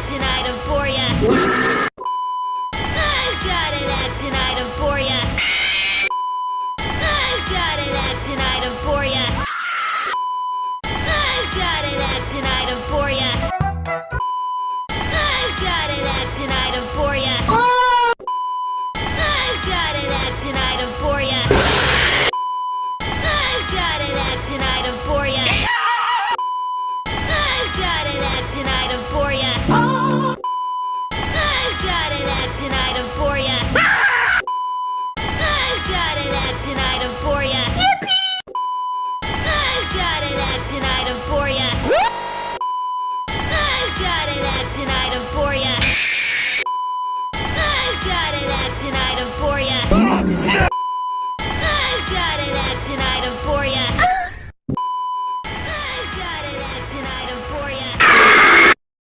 action item for ya. I've got an action item for ya. I've got an action item for ya. I've got an action item for ya. I've got an action item for ya. I've got an action item for ya. I've got an action item for ya. I've got an action item for ya. I've got an action item for ya. I've got an action item for ya. I've got an action item for ya. I've got an action item for ya. I've got an action item for ya.